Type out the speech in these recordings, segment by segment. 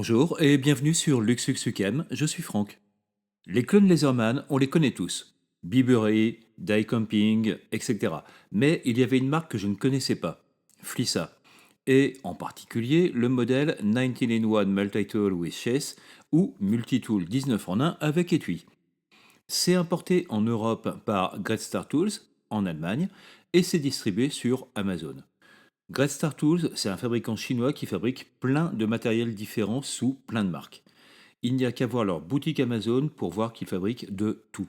Bonjour et bienvenue sur LuxLuxUcam, je suis Franck. Les clones Laserman, on les connaît tous. Bibury, Die Camping, etc. Mais il y avait une marque que je ne connaissais pas, Flissa. Et en particulier le modèle 19-in-1 Multi-Tool with Chase ou Multitool 19 en 1 avec étui. C'est importé en Europe par Great Star Tools en Allemagne et c'est distribué sur Amazon. Great Star Tools, c'est un fabricant chinois qui fabrique plein de matériels différents sous plein de marques. Il n'y a qu'à voir leur boutique Amazon pour voir qu'ils fabriquent de tout.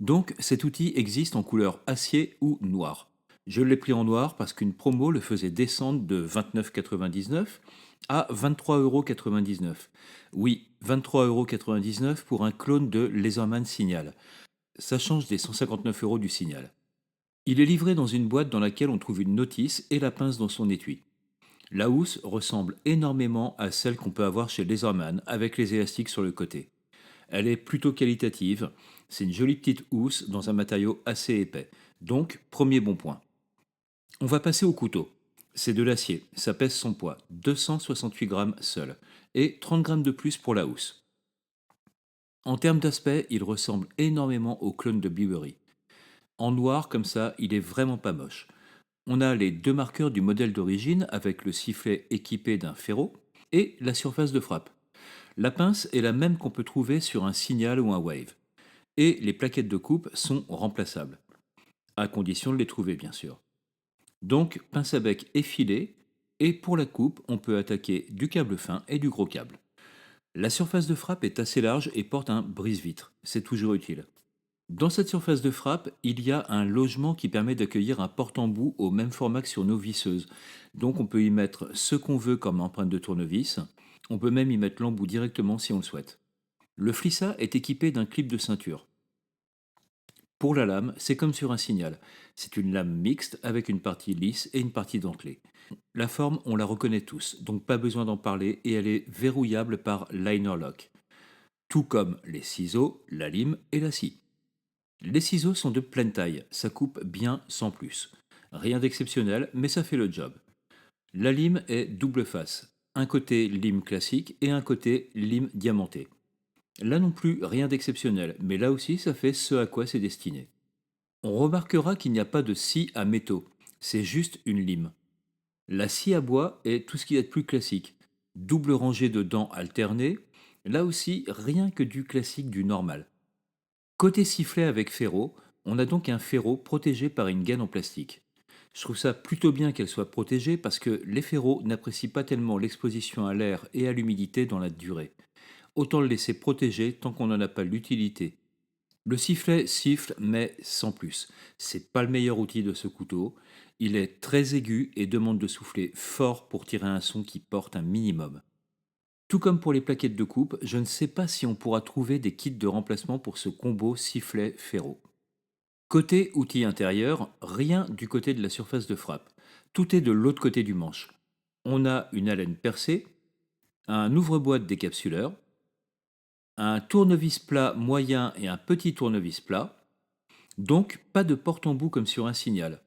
Donc cet outil existe en couleur acier ou noir. Je l'ai pris en noir parce qu'une promo le faisait descendre de 29,99 à 23,99 €. Oui, 23,99 € pour un clone de Laserman Signal. Ça change des 159 € du Signal. Il est livré dans une boîte dans laquelle on trouve une notice et la pince dans son étui. La housse ressemble énormément à celle qu'on peut avoir chez Laserman avec les élastiques sur le côté. Elle est plutôt qualitative, c'est une jolie petite housse dans un matériau assez épais. Donc, premier bon point. On va passer au couteau. C'est de l'acier, ça pèse son poids, 268 grammes seul, et 30 grammes de plus pour la housse. En termes d'aspect, il ressemble énormément au clone de Bibury. En noir comme ça, il est vraiment pas moche. On a les deux marqueurs du modèle d'origine avec le sifflet équipé d'un ferrot et la surface de frappe. La pince est la même qu'on peut trouver sur un signal ou un wave. Et les plaquettes de coupe sont remplaçables, à condition de les trouver bien sûr. Donc pince à bec effilé, et pour la coupe, on peut attaquer du câble fin et du gros câble. La surface de frappe est assez large et porte un brise-vitre, c'est toujours utile. Dans cette surface de frappe, il y a un logement qui permet d'accueillir un porte-embout au même format que sur nos visseuses. Donc on peut y mettre ce qu'on veut comme empreinte de tournevis. On peut même y mettre l'embout directement si on le souhaite. Le Flissa est équipé d'un clip de ceinture. Pour la lame, c'est comme sur un signal. C'est une lame mixte avec une partie lisse et une partie dentelée. La forme, on la reconnaît tous, donc pas besoin d'en parler et elle est verrouillable par liner lock. Tout comme les ciseaux, la lime et la scie. Les ciseaux sont de pleine taille, ça coupe bien sans plus. Rien d'exceptionnel, mais ça fait le job. La lime est double face, un côté lime classique et un côté lime diamanté. Là non plus, rien d'exceptionnel, mais là aussi ça fait ce à quoi c'est destiné. On remarquera qu'il n'y a pas de scie à métaux, c'est juste une lime. La scie à bois est tout ce qui est de plus classique. Double rangée de dents alternées, là aussi rien que du classique du normal. Côté sifflet avec ferrot, on a donc un ferrot protégé par une gaine en plastique. Je trouve ça plutôt bien qu'elle soit protégée parce que les ferrots n'apprécient pas tellement l'exposition à l'air et à l'humidité dans la durée. Autant le laisser protégé tant qu'on n'en a pas l'utilité. Le sifflet siffle, mais sans plus. C'est pas le meilleur outil de ce couteau. Il est très aigu et demande de souffler fort pour tirer un son qui porte un minimum. Tout comme pour les plaquettes de coupe, je ne sais pas si on pourra trouver des kits de remplacement pour ce combo sifflet-ferrot. Côté outil intérieur, rien du côté de la surface de frappe. Tout est de l'autre côté du manche. On a une alène percée, un ouvre-boîte décapsuleur, un tournevis plat moyen et un petit tournevis plat, donc pas de porte-embout comme sur un signal.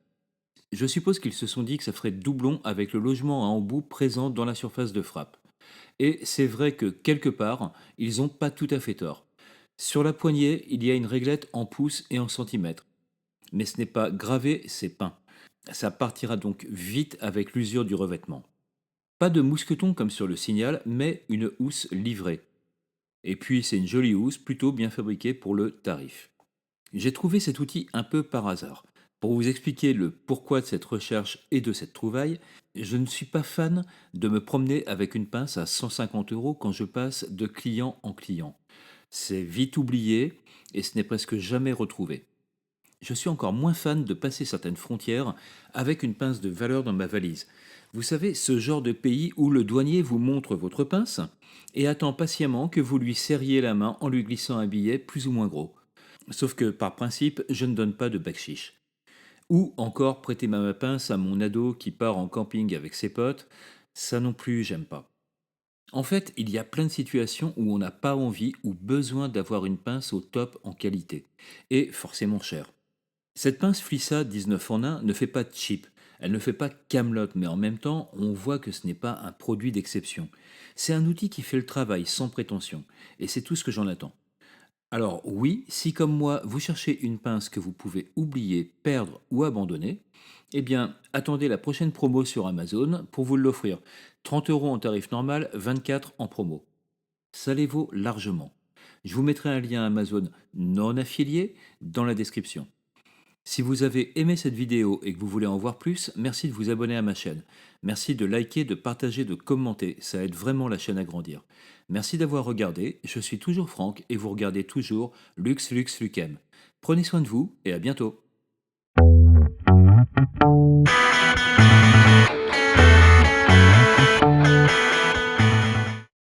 Je suppose qu'ils se sont dit que ça ferait doublon avec le logement à embout présent dans la surface de frappe. Et c'est vrai que quelque part, ils n'ont pas tout à fait tort. Sur la poignée, il y a une réglette en pouces et en centimètres. Mais ce n'est pas gravé, c'est peint. Ça partira donc vite avec l'usure du revêtement. Pas de mousqueton comme sur le signal, mais une housse livrée. Et puis c'est une jolie housse plutôt bien fabriquée pour le tarif. J'ai trouvé cet outil un peu par hasard. Pour vous expliquer le pourquoi de cette recherche et de cette trouvaille, je ne suis pas fan de me promener avec une pince à 150 € quand je passe de client en client. C'est vite oublié et ce n'est presque jamais retrouvé. Je suis encore moins fan de passer certaines frontières avec une pince de valeur dans ma valise. Vous savez, ce genre de pays où le douanier vous montre votre pince et attend patiemment que vous lui serriez la main en lui glissant un billet plus ou moins gros. Sauf que par principe, je ne donne pas de backchiche. Ou encore prêter ma pince à mon ado qui part en camping avec ses potes, ça non plus j'aime pas. En fait, il y a plein de situations où on n'a pas envie ou besoin d'avoir une pince au top en qualité, et forcément chère. Cette pince Flissa 19 en 1 ne fait pas de cheap, Elle ne fait pas Camelot, mais en même temps, on voit que ce n'est pas un produit d'exception. C'est un outil qui fait le travail sans prétention, et c'est tout ce que j'en attends. Alors oui, si comme moi, vous cherchez une pince que vous pouvez oublier, perdre ou abandonner, eh bien, attendez la prochaine promo sur Amazon pour vous l'offrir. 30 € en tarif normal, 24 en promo. Ça les vaut largement. Je vous mettrai un lien Amazon non affilié dans la description. Si vous avez aimé cette vidéo et que vous voulez en voir plus, merci de vous abonner à ma chaîne. Merci de liker, de partager, de commenter, ça aide vraiment la chaîne à grandir. Merci d'avoir regardé, je suis toujours Franck et vous regardez toujours Lux Lux Lucem. Prenez soin de vous et à bientôt.